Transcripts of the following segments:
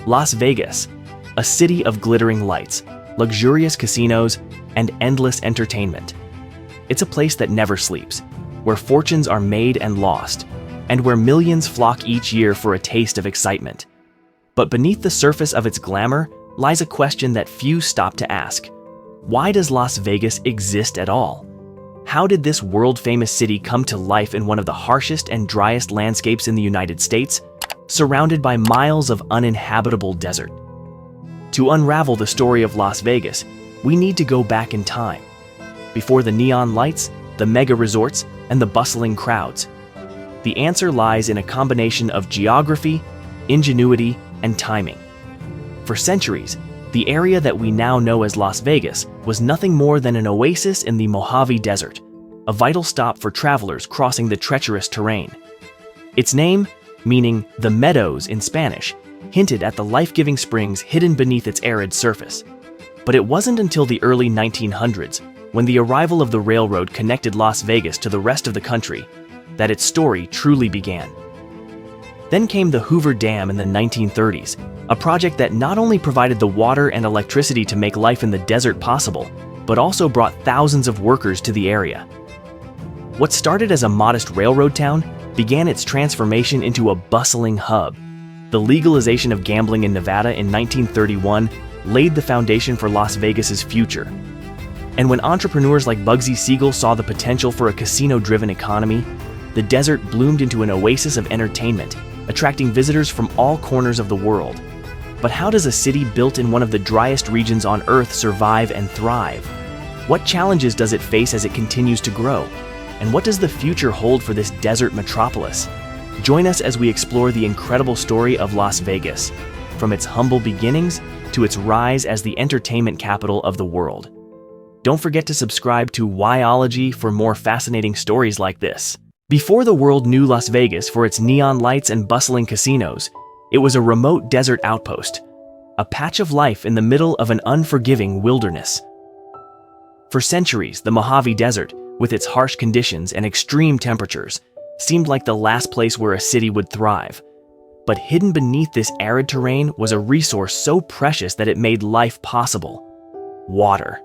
Las Vegas, a city of glittering lights, luxurious casinos, and endless entertainment. It's a place that never sleeps, where fortunes are made and lost, and where millions flock each year for a taste of excitement. But beneath the surface of its glamour lies a question that few stop to ask. Why does Las Vegas exist at all? How did this world-famous city come to life in one of the harshest and driest landscapes in the United States, surrounded by miles of uninhabitable desert? To unravel the story of Las Vegas, we need to go back in time, before the neon lights, the mega resorts, and the bustling crowds. The answer lies in a combination of geography, ingenuity, and timing. For centuries, the area that we now know as Las Vegas was nothing more than an oasis in the Mojave Desert, a vital stop for travelers crossing the treacherous terrain. Its name, meaning the meadows in Spanish, hinted at the life-giving springs hidden beneath its arid surface. But it wasn't until the early 1900s, when the arrival of the railroad connected Las Vegas to the rest of the country, that its story truly began. Then came the Hoover Dam in the 1930s, a project that not only provided the water and electricity to make life in the desert possible, but also brought thousands of workers to the area. What started as a modest railroad town began its transformation into a bustling hub. The legalization of gambling in Nevada in 1931 laid the foundation for Las Vegas's future. And when entrepreneurs like Bugsy Siegel saw the potential for a casino-driven economy, the desert bloomed into an oasis of entertainment, attracting visitors from all corners of the world. But how does a city built in one of the driest regions on Earth survive and thrive? What challenges does it face as it continues to grow? And what does the future hold for this desert metropolis? Join us as we explore the incredible story of Las Vegas, from its humble beginnings to its rise as the entertainment capital of the world. Don't forget to subscribe to Whyology for more fascinating stories like this. Before the world knew Las Vegas for its neon lights and bustling casinos, it was a remote desert outpost, a patch of life in the middle of an unforgiving wilderness. For centuries, the Mojave Desert, with its harsh conditions and extreme temperatures, seemed like the last place where a city would thrive. But hidden beneath this arid terrain was a resource so precious that it made life possible: water.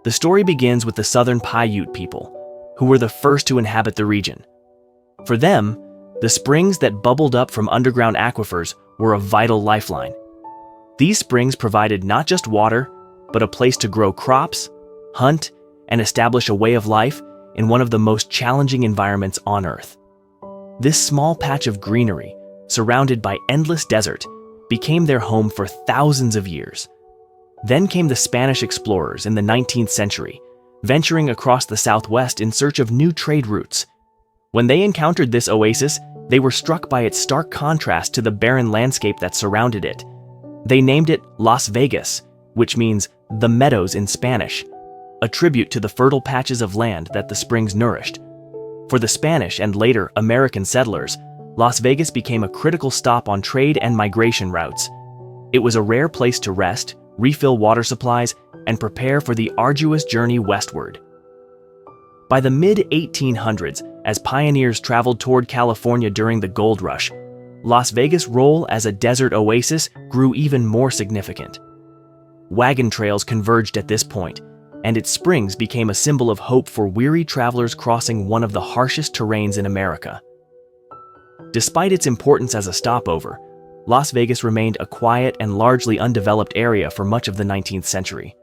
The story begins with the southern Paiute people, who were the first to inhabit the region. For them, the springs that bubbled up from underground aquifers were a vital lifeline. These springs provided not just water, but a place to grow crops, hunt, and establish a way of life in one of the most challenging environments on Earth. This small patch of greenery, surrounded by endless desert, became their home for thousands of years. Then came the Spanish explorers in the 19th century, venturing across the Southwest in search of new trade routes. When they encountered this oasis, they were struck by its stark contrast to the barren landscape that surrounded it. They named it Las Vegas, which means the meadows in Spanish, a tribute to the fertile patches of land that the springs nourished. For the Spanish and later American settlers, Las Vegas became a critical stop on trade and migration routes. It was a rare place to rest, refill water supplies, and prepare for the arduous journey westward. By the mid-1800s, as pioneers traveled toward California during the gold rush, Las Vegas' role as a desert oasis grew even more significant. Wagon trails converged at this point, and its springs became a symbol of hope for weary travelers crossing one of the harshest terrains in America. Despite its importance as a stopover, Las Vegas remained a quiet and largely undeveloped area for much of the 19th century.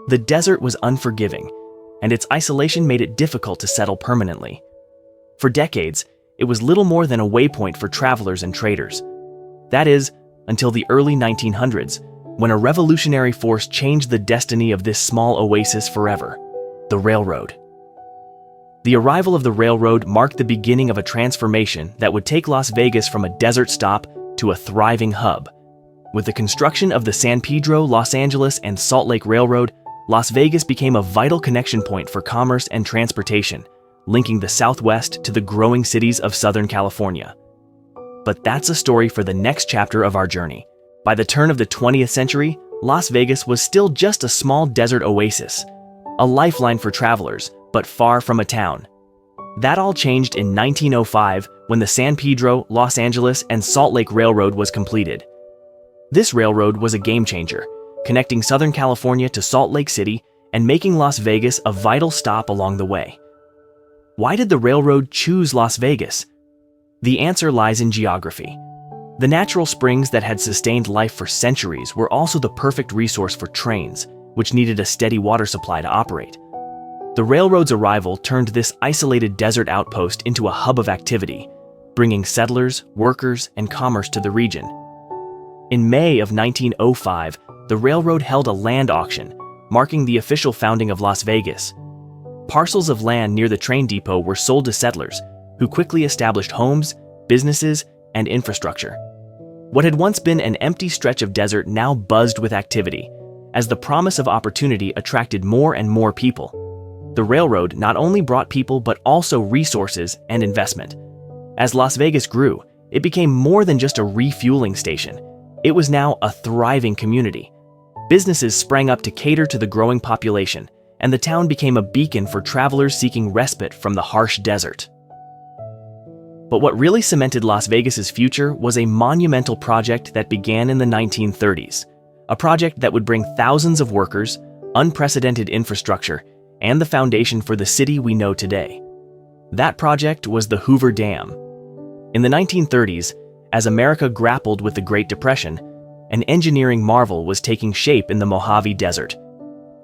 The desert was unforgiving, and its isolation made it difficult to settle permanently. For decades, it was little more than a waypoint for travelers and traders. That is, until the early 1900s, when a revolutionary force changed the destiny of this small oasis forever: the railroad. The arrival of the railroad marked the beginning of a transformation that would take Las Vegas from a desert stop to a thriving hub. With the construction of the San Pedro, Los Angeles, and Salt Lake Railroad, Las Vegas became a vital connection point for commerce and transportation, linking the Southwest to the growing cities of Southern California. But that's a story for the next chapter of our journey. By the turn of the 20th century, Las Vegas was still just a small desert oasis, a lifeline for travelers, but far from a town. That all changed in 1905 when the San Pedro, Los Angeles, and Salt Lake Railroad was completed. This railroad was a game changer, connecting Southern California to Salt Lake City and making Las Vegas a vital stop along the way. Why did the railroad choose Las Vegas? The answer lies in geography. The natural springs that had sustained life for centuries were also the perfect resource for trains, which needed a steady water supply to operate. The railroad's arrival turned this isolated desert outpost into a hub of activity, bringing settlers, workers, and commerce to the region. In May of 1905, the railroad held a land auction, marking the official founding of Las Vegas. Parcels of land near the train depot were sold to settlers, who quickly established homes, businesses, and infrastructure. What had once been an empty stretch of desert now buzzed with activity, as the promise of opportunity attracted more and more people. The railroad not only brought people but also resources and investment. As Las Vegas grew, it became more than just a refueling station. It was now a thriving community. Businesses sprang up to cater to the growing population, and the town became a beacon for travelers seeking respite from the harsh desert. But what really cemented Las Vegas's future was a monumental project that began in the 1930s, a project that would bring thousands of workers, unprecedented infrastructure, and the foundation for the city we know today. That project was the Hoover Dam. In the 1930s, as America grappled with the Great Depression, an engineering marvel was taking shape in the Mojave Desert.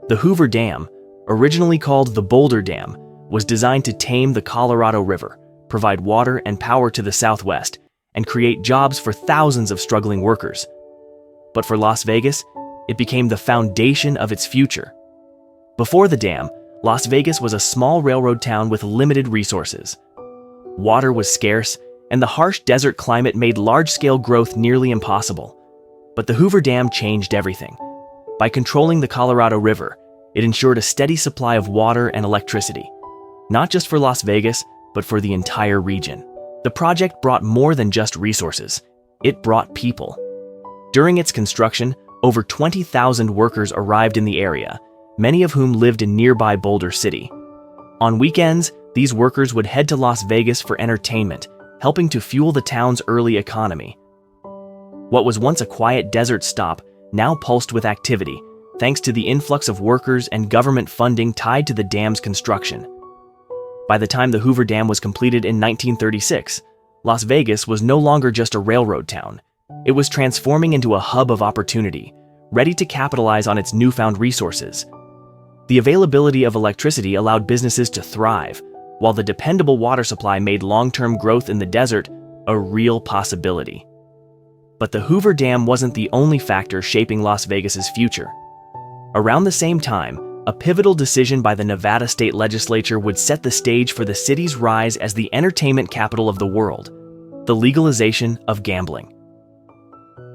The Hoover Dam, originally called the Boulder Dam, was designed to tame the Colorado River, provide water and power to the Southwest, and create jobs for thousands of struggling workers. But for Las Vegas, it became the foundation of its future. Before the dam, Las Vegas was a small railroad town with limited resources. Water was scarce, and the harsh desert climate made large-scale growth nearly impossible. But the Hoover Dam changed everything. By controlling the Colorado River, it ensured a steady supply of water and electricity, not just for Las Vegas, but for the entire region. The project brought more than just resources. It brought people. During its construction, over 20,000 workers arrived in the area, many of whom lived in nearby Boulder City. On weekends, these workers would head to Las Vegas for entertainment, helping to fuel the town's early economy. What was once a quiet desert stop now pulsed with activity, thanks to the influx of workers and government funding tied to the dam's construction. By the time the Hoover Dam was completed in 1936, Las Vegas was no longer just a railroad town. It was transforming into a hub of opportunity, ready to capitalize on its newfound resources. The availability of electricity allowed businesses to thrive, while the dependable water supply made long-term growth in the desert a real possibility. But the Hoover Dam wasn't the only factor shaping Las Vegas's future. Around the same time, a pivotal decision by the Nevada state legislature would set the stage for the city's rise as the entertainment capital of the world: the legalization of gambling.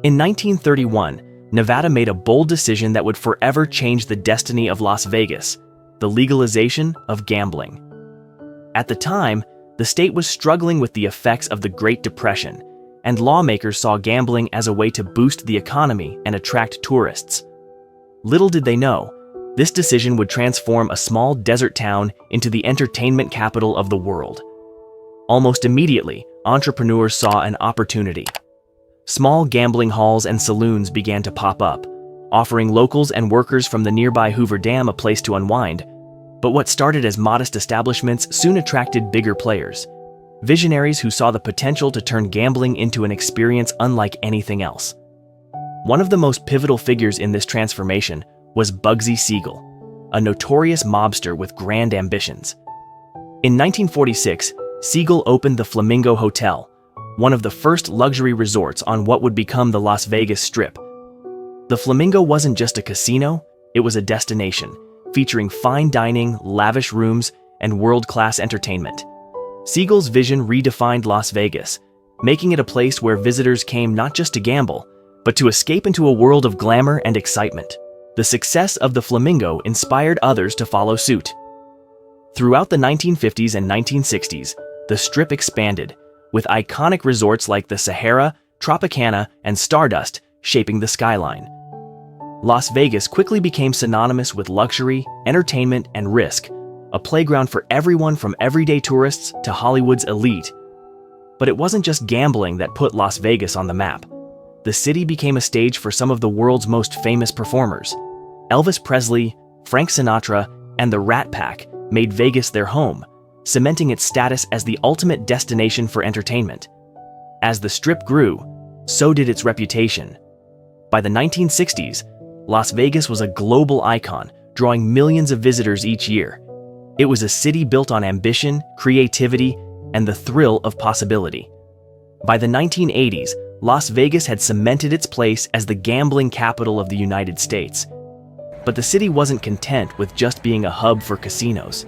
In 1931, Nevada made a bold decision that would forever change the destiny of Las Vegas: the legalization of gambling. At the time, the state was struggling with the effects of the Great Depression, and lawmakers saw gambling as a way to boost the economy and attract tourists. Little did they know, this decision would transform a small desert town into the entertainment capital of the world. Almost immediately, entrepreneurs saw an opportunity. Small gambling halls and saloons began to pop up, offering locals and workers from the nearby Hoover Dam a place to unwind. But what started as modest establishments soon attracted bigger players, visionaries who saw the potential to turn gambling into an experience unlike anything else. One of the most pivotal figures in this transformation was Bugsy Siegel, a notorious mobster with grand ambitions. In 1946, Siegel opened the Flamingo Hotel, one of the first luxury resorts on what would become the Las Vegas Strip. The Flamingo wasn't just a casino, it was a destination, featuring fine dining, lavish rooms, and world-class entertainment. Siegel's vision redefined Las Vegas, making it a place where visitors came not just to gamble, but to escape into a world of glamour and excitement. The success of the Flamingo inspired others to follow suit. Throughout the 1950s and 1960s, the Strip expanded, with iconic resorts like the Sahara, Tropicana, and Stardust shaping the skyline. Las Vegas quickly became synonymous with luxury, entertainment, and risk, a playground for everyone from everyday tourists to Hollywood's elite. But it wasn't just gambling that put Las Vegas on the map. the city became a stage for some of the world's most famous performers. Elvis Presley, Frank Sinatra, and the Rat Pack made Vegas their home, cementing its status as the ultimate destination for entertainment. As the Strip grew, so did its reputation. By the 1960s, Las Vegas was a global icon, drawing millions of visitors each year. It was a city built on ambition, creativity, and the thrill of possibility. By the 1980s, Las Vegas had cemented its place as the gambling capital of the United States. But the city wasn't content with just being a hub for casinos.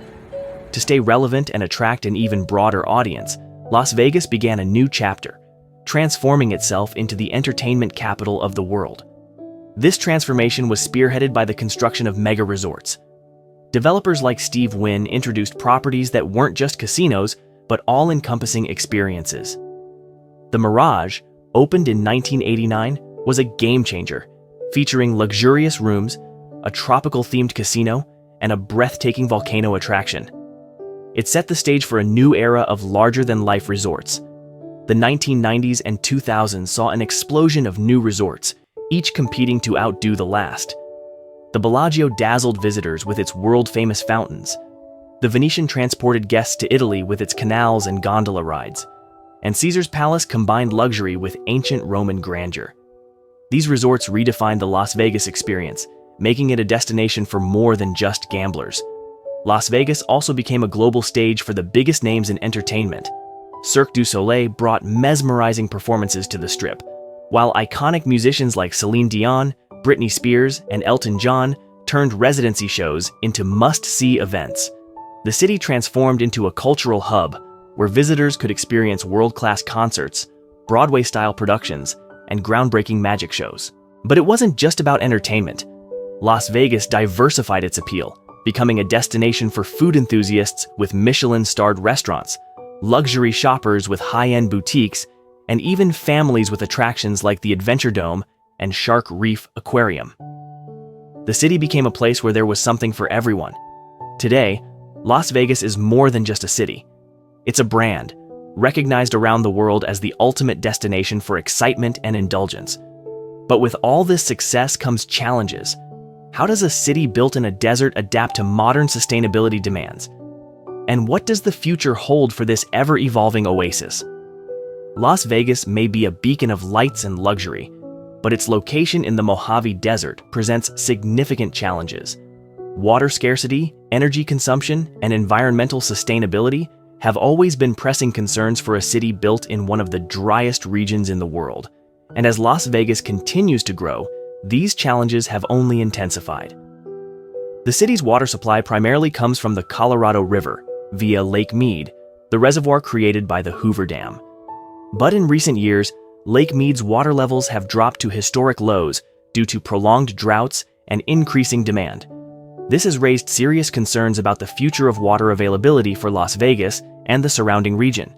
To stay relevant and attract an even broader audience, Las Vegas began a new chapter, transforming itself into the entertainment capital of the world. This transformation was spearheaded by the construction of mega resorts. Developers like Steve Wynn introduced properties that weren't just casinos, but all-encompassing experiences. The Mirage, opened in 1989, was a game-changer, featuring luxurious rooms, a tropical-themed casino, and a breathtaking volcano attraction. It set the stage for a new era of larger-than-life resorts. The 1990s and 2000s saw an explosion of new resorts, each competing to outdo the last. The Bellagio dazzled visitors with its world-famous fountains. The Venetian transported guests to Italy with its canals and gondola rides. And Caesar's Palace combined luxury with ancient Roman grandeur. These resorts redefined the Las Vegas experience, making it a destination for more than just gamblers. Las Vegas also became a global stage for the biggest names in entertainment. Cirque du Soleil brought mesmerizing performances to the Strip, while iconic musicians like Celine Dion, Britney Spears, and Elton John turned residency shows into must-see events. The city transformed into a cultural hub where visitors could experience world-class concerts, Broadway-style productions, and groundbreaking magic shows. But it wasn't just about entertainment. Las Vegas diversified its appeal, becoming a destination for food enthusiasts with Michelin-starred restaurants, luxury shoppers with high-end boutiques, and even families with attractions like the Adventure Dome and Shark Reef Aquarium. The city became a place where there was something for everyone. Today, Las Vegas is more than just a city. It's a brand, recognized around the world as the ultimate destination for excitement and indulgence. But with all this success comes challenges. How does a city built in a desert adapt to modern sustainability demands? And what does the future hold for this ever-evolving oasis? Las Vegas may be a beacon of lights and luxury, but its location in the Mojave Desert presents significant challenges. Water scarcity, energy consumption, and environmental sustainability have always been pressing concerns for a city built in one of the driest regions in the world. And as Las Vegas continues to grow, these challenges have only intensified. The city's water supply primarily comes from the Colorado River via Lake Mead, the reservoir created by the Hoover Dam. But in recent years, Lake Mead's water levels have dropped to historic lows due to prolonged droughts and increasing demand. This has raised serious concerns about the future of water availability for Las Vegas and the surrounding region.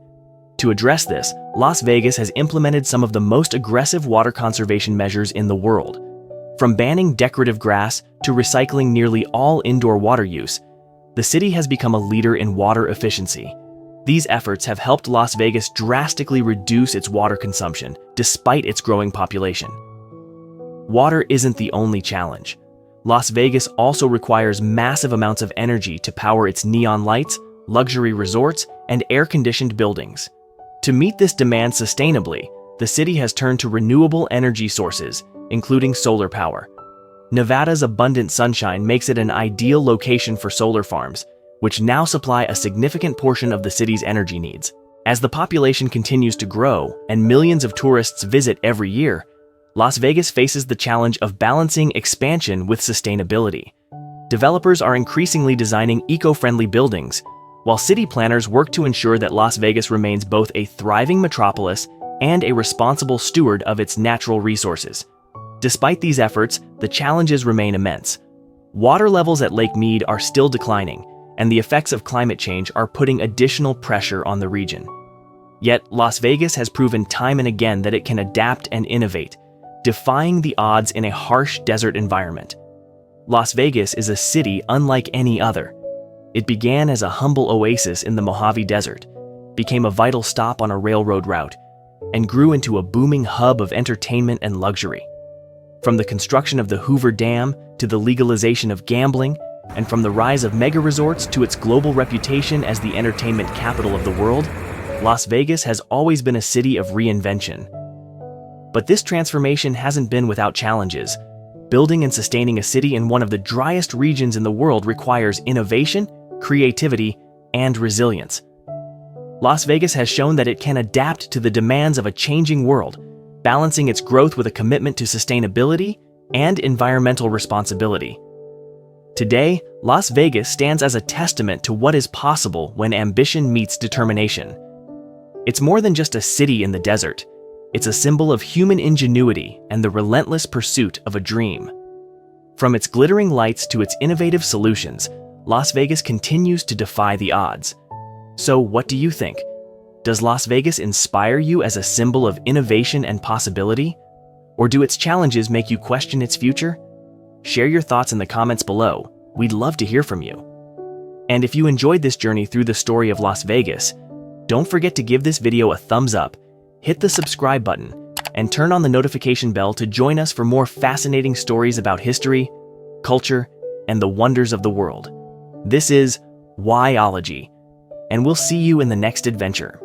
To address this, Las Vegas has implemented some of the most aggressive water conservation measures in the world. From banning decorative grass to recycling nearly all indoor water use, the city has become a leader in water efficiency. These efforts have helped Las Vegas drastically reduce its water consumption, despite its growing population. Water isn't the only challenge. Las Vegas also requires massive amounts of energy to power its neon lights, luxury resorts, and air-conditioned buildings. To meet this demand sustainably, the city has turned to renewable energy sources, including solar power. Nevada's abundant sunshine makes it an ideal location for solar farms, which now supply a significant portion of the city's energy needs. As the population continues to grow and millions of tourists visit every year, Las Vegas faces the challenge of balancing expansion with sustainability. Developers are increasingly designing eco-friendly buildings, while city planners work to ensure that Las Vegas remains both a thriving metropolis and a responsible steward of its natural resources. Despite these efforts, the challenges remain immense. Water levels at Lake Mead are still declining, and the effects of climate change are putting additional pressure on the region. Yet, Las Vegas has proven time and again that it can adapt and innovate, defying the odds in a harsh desert environment. Las Vegas is a city unlike any other. It began as a humble oasis in the Mojave Desert, became a vital stop on a railroad route, and grew into a booming hub of entertainment and luxury. From the construction of the Hoover Dam to the legalization of gambling, and from the rise of mega resorts to its global reputation as the entertainment capital of the world, Las Vegas has always been a city of reinvention. But this transformation hasn't been without challenges. Building and sustaining a city in one of the driest regions in the world requires innovation, creativity, and resilience. Las Vegas has shown that it can adapt to the demands of a changing world, balancing its growth with a commitment to sustainability and environmental responsibility. Today, Las Vegas stands as a testament to what is possible when ambition meets determination. It's more than just a city in the desert. It's a symbol of human ingenuity and the relentless pursuit of a dream. From its glittering lights to its innovative solutions, Las Vegas continues to defy the odds. So what do you think? Does Las Vegas inspire you as a symbol of innovation and possibility? Or do its challenges make you question its future? Share your thoughts in the comments below. We'd love to hear from you. And if you enjoyed this journey through the story of Las Vegas, don't forget to give this video a thumbs up, hit the subscribe button, and turn on the notification bell to join us for more fascinating stories about history, culture, and the wonders of the world. This is Whyology, and we'll see you in the next adventure.